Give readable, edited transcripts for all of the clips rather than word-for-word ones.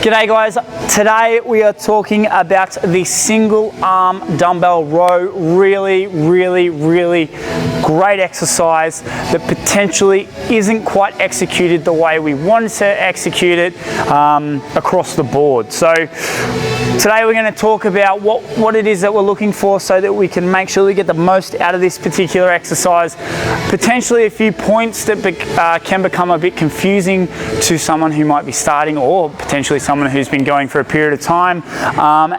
G'day guys, today we are talking about the single arm dumbbell row. Really great exercise that potentially isn't quite executed the way we want to execute it across the board. So today we're going to talk about what it is that we're looking for so that we can make sure we get the most out of this particular exercise. Potentially a few points that can become a bit confusing to someone who might be starting, or potentially someone who's been going for a period of time,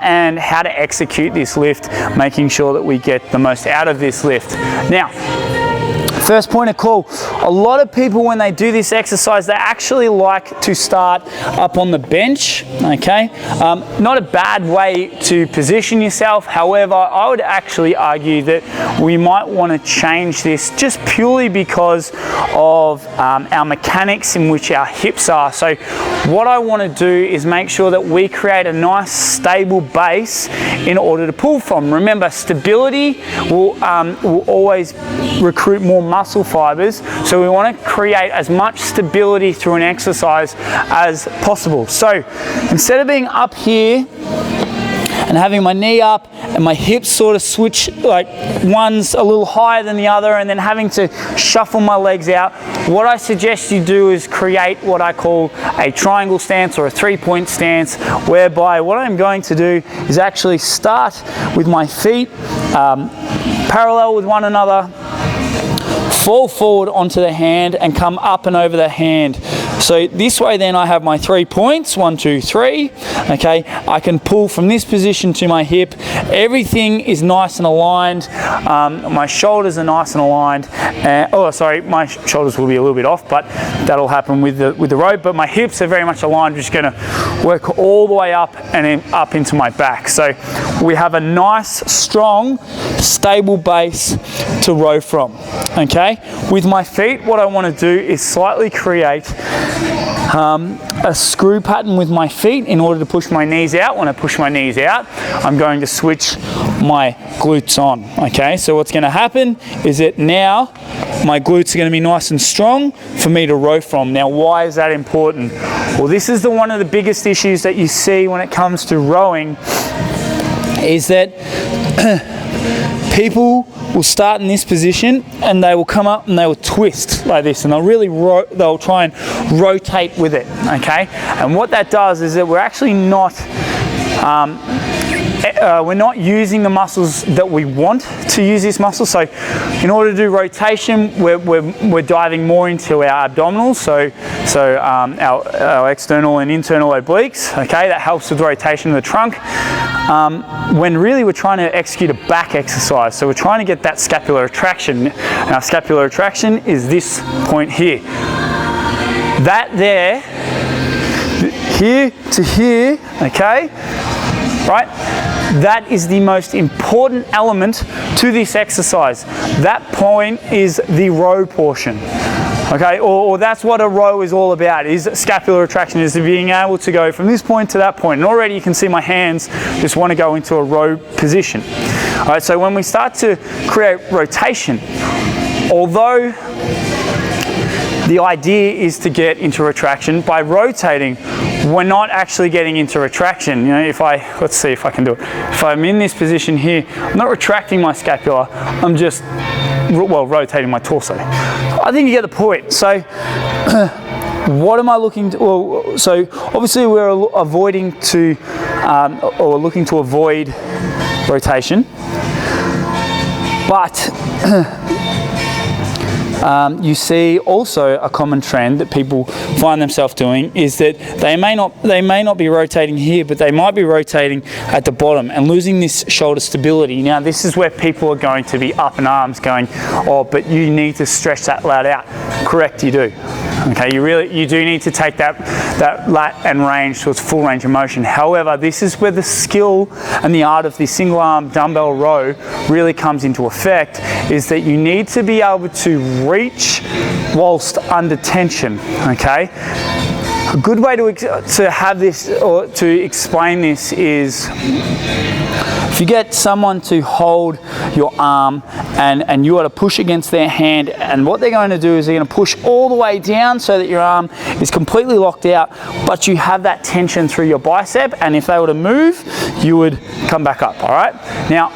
and how to execute this lift, making sure that we get the most out of this lift. Now, first point of call, a lot of people when they do this exercise, they actually like to start up on the bench, okay? Not a bad way to position yourself. However, I would actually argue that we might want to change this just purely because of our mechanics in which our hips are. So what I want to do is make sure that we create a nice stable base in order to pull from. Remember, stability will always recruit more muscle fibers, so we want to create as much stability through an exercise as possible. So instead of being up here and having my knee up and my hips sort of switch, like one's a little higher than the other, and then having to shuffle my legs out, what I suggest you do is create what I call a triangle stance or a 3-point stance, whereby what I'm going to do is actually start with my feet parallel with one another, fall forward onto the hand and come up and over the hand. So this way then I have my 3 points, 1, 2, 3, okay? I can pull from this position to my hip. Everything is nice and aligned. My shoulders are nice and aligned. My shoulders will be a little bit off, but that'll happen with the rope. But my hips are very much aligned. I'm just gonna work all the way up and then up into my back. So we have a nice, strong, stable base to row from, okay? With my feet, what I wanna do is slightly create a screw pattern with my feet in order to push my knees out. When I push my knees out, I'm going to switch my glutes on, okay? So what's gonna happen is that now my glutes are gonna be nice and strong for me to row from. Now, why is that important? Well, this is one of the biggest issues that you see when it comes to rowing, is that people will start in this position and they will come up and they will twist like this, and they'll try and rotate with it, okay? And what that does is that we're actually not using the muscles that we want to use this muscle. So in order to do rotation, we're diving more into our abdominals, so our external and internal obliques, okay? That helps with rotation of the trunk. When really we're trying to execute a back exercise. So we're trying to get that scapular retraction. Now, scapular retraction is this point here. That there, here to here, okay? Right? That is the most important element to this exercise. That point is the row portion. Okay, or that's what a row is all about, is scapular retraction, is being able to go from this point to that point. And already you can see my hands just want to go into a row position. All right, so when we start to create rotation, although the idea is to get into retraction, by rotating, we're not actually getting into retraction. You know, let's see if I can do it. If I'm in this position here, I'm not retracting my scapula, I'm just, rotating my torso. I think you get the point. So what am I looking to, well, so obviously we're avoiding to, or looking to avoid rotation, but you see also a common trend that people find themselves doing is that they may not be rotating here, but they might be rotating at the bottom and losing this shoulder stability. Now, this is where people are going to be up in arms going, oh, but you need to stretch that lat out. Correct, you do. Okay, you do need to take that lat and range to its full range of motion. However, this is where the skill and the art of the single arm dumbbell row really comes into effect, is that you need to be able to reach whilst under tension, okay? A good way to have this, or to explain this, is if you get someone to hold your arm and you are to push against their hand, and what they're going to do is they're going to push all the way down so that your arm is completely locked out, but you have that tension through your bicep, and if they were to move, you would come back up, all right? Now,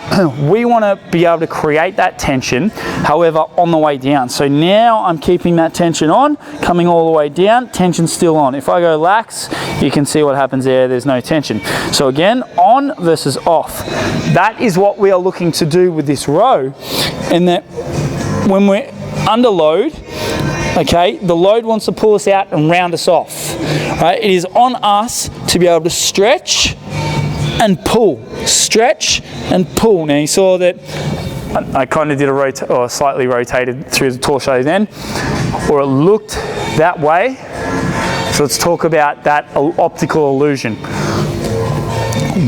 we want to be able to create that tension, however, on the way down. So now I'm keeping that tension on, coming all the way down, tension still on. If I go lax, you can see what happens there, there's no tension. So again, on versus off. That is what we are looking to do with this row, and that when we're under load, okay, the load wants to pull us out and round us off. Right? It is on us to be able to stretch and pull, stretch and pull. Now you saw that I kind of did a slightly rotated through the torso then, or it looked that way. So let's talk about that optical illusion.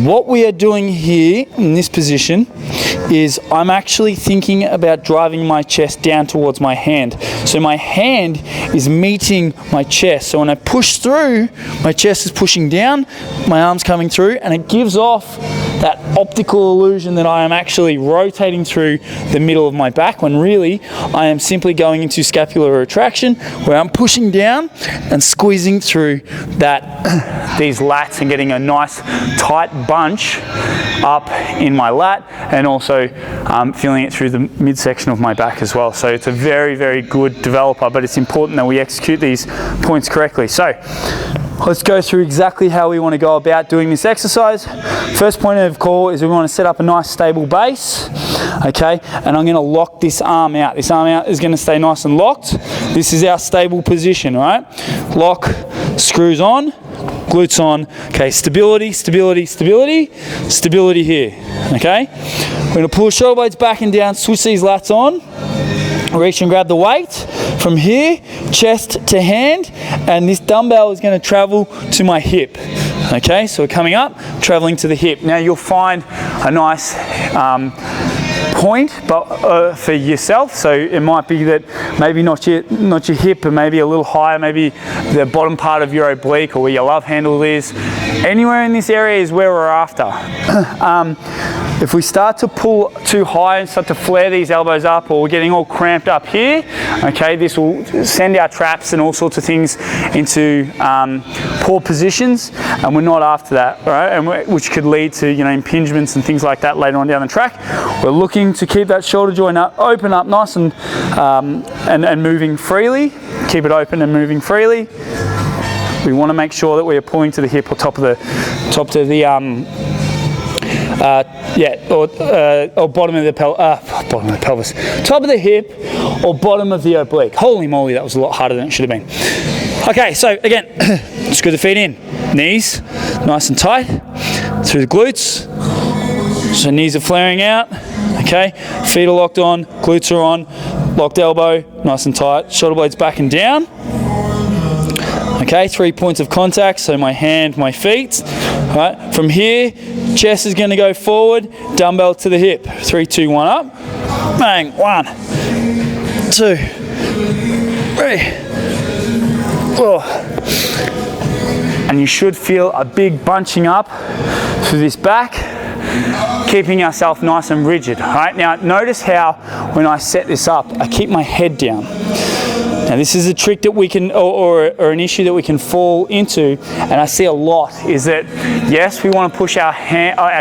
What we are doing here in this position is I'm actually thinking about driving my chest down towards my hand. So my hand is meeting my chest. So when I push through, my chest is pushing down, my arm's coming through, and it gives off that optical illusion that I am actually rotating through the middle of my back, when really I am simply going into scapular retraction, where I'm pushing down and squeezing through these lats and getting a nice tight bunch up in my lat, and also feeling it through the midsection of my back as well. So it's a very, very good developer, but it's important that we execute these points correctly. So let's go through exactly how we want to go about doing this exercise. First point of call is we want to set up a nice stable base, okay, and I'm going to lock this arm out. This arm out is going to stay nice and locked. This is our stable position, right? Lock, screws on, glutes on. Okay, stability, stability, stability, stability here, okay? We're going to pull the shoulder blades back and down, switch these lats on, reach and grab the weight from here, chest to hand, and this dumbbell is going to travel to my hip. Okay, so we're coming up, traveling to the hip. Now you'll find a nice point, but for yourself. So it might be that maybe not your hip, but maybe a little higher, maybe the bottom part of your oblique, or where your love handle is. Anywhere in this area is where we're after. If we start to pull too high and start to flare these elbows up, or we're getting all cramped up here, okay, this will send our traps and all sorts of things into poor positions, and we're not after that, right? And which could lead to, you know, impingements and things like that later on down the track. We're looking to keep that shoulder joint open up nice and moving freely. Keep it open and moving freely. We want to make sure that we are pulling to the hip or top of the bottom of the pelvis, top of the hip or bottom of the oblique. Holy moly, that was a lot harder than it should have been. Okay, so again, screw the feet in, knees nice and tight through the glutes. So knees are flaring out. Okay, feet are locked on, glutes are on, locked elbow, nice and tight. Shoulder blades back and down. Okay, 3 points of contact, so my hand, my feet. All right, from here, chest is going to go forward, dumbbell to the hip. 3, 2, 1 up. Bang, 1, 2, 3, 4. And you should feel a big bunching up through this back, keeping ourselves nice and rigid. All right, now notice how when I set this up, I keep my head down. Now this is a trick that we can, or an issue that we can fall into, and I see a lot, is that yes, we want to push our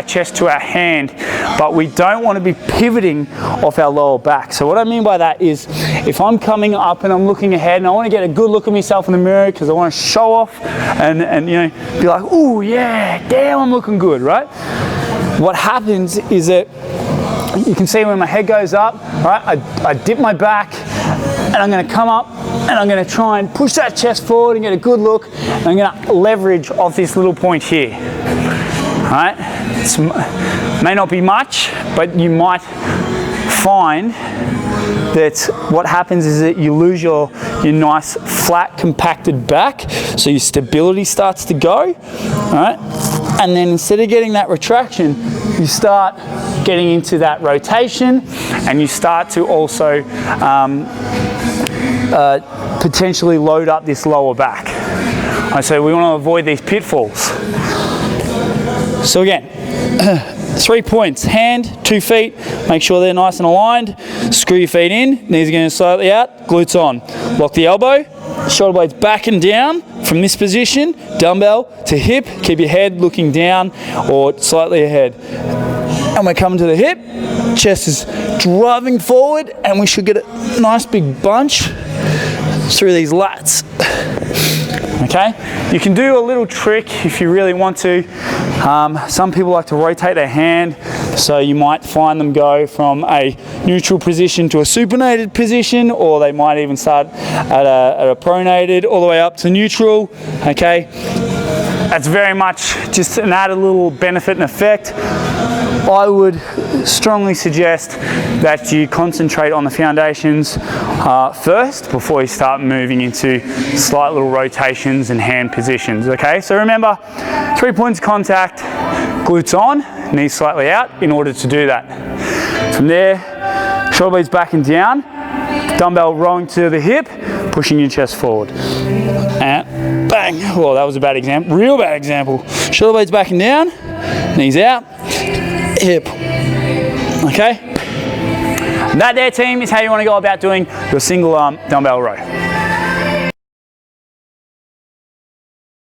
chest to our hand, but we don't want to be pivoting off our lower back. So what I mean by that is, if I'm coming up and I'm looking ahead and I want to get a good look at myself in the mirror because I want to show off and you know, be like, ooh yeah, damn, I'm looking good, right? What happens is that you can see when my head goes up, right? I dip my back, and I'm going to come up and I'm going to try and push that chest forward and get a good look. And I'm going to leverage off this little point here. All right? It may not be much, but you might find that what happens is that you lose your nice flat compacted back, so your stability starts to go. All right? And then instead of getting that retraction, you start getting into that rotation, and you start to also potentially load up this lower back. So we want to avoid these pitfalls. So again, 3 points: hand, 2 feet, make sure they're nice and aligned, screw your feet in, knees are going to slightly out, glutes on. Lock the elbow, shoulder blades back and down from this position, dumbbell to hip, keep your head looking down or slightly ahead. And we're coming to the hip, chest is driving forward, and we should get a nice big bunch through these lats. Okay, you can do a little trick if you really want to. Some people like to rotate their hand, so you might find them go from a neutral position to a supinated position, or they might even start at a pronated all the way up to neutral. Okay, that's very much just an added little benefit and effect. I would strongly suggest that you concentrate on the foundations first before you start moving into slight little rotations and hand positions. Okay, so remember, 3 points of contact, glutes on, knees slightly out in order to do that. From there, shoulder blades back and down, dumbbell rowing to the hip, pushing your chest forward. And bang, well, that was a bad example, real bad example. Shoulder blades back and down, knees out, hip. Okay? That there, team, is how you want to go about doing your single arm dumbbell row.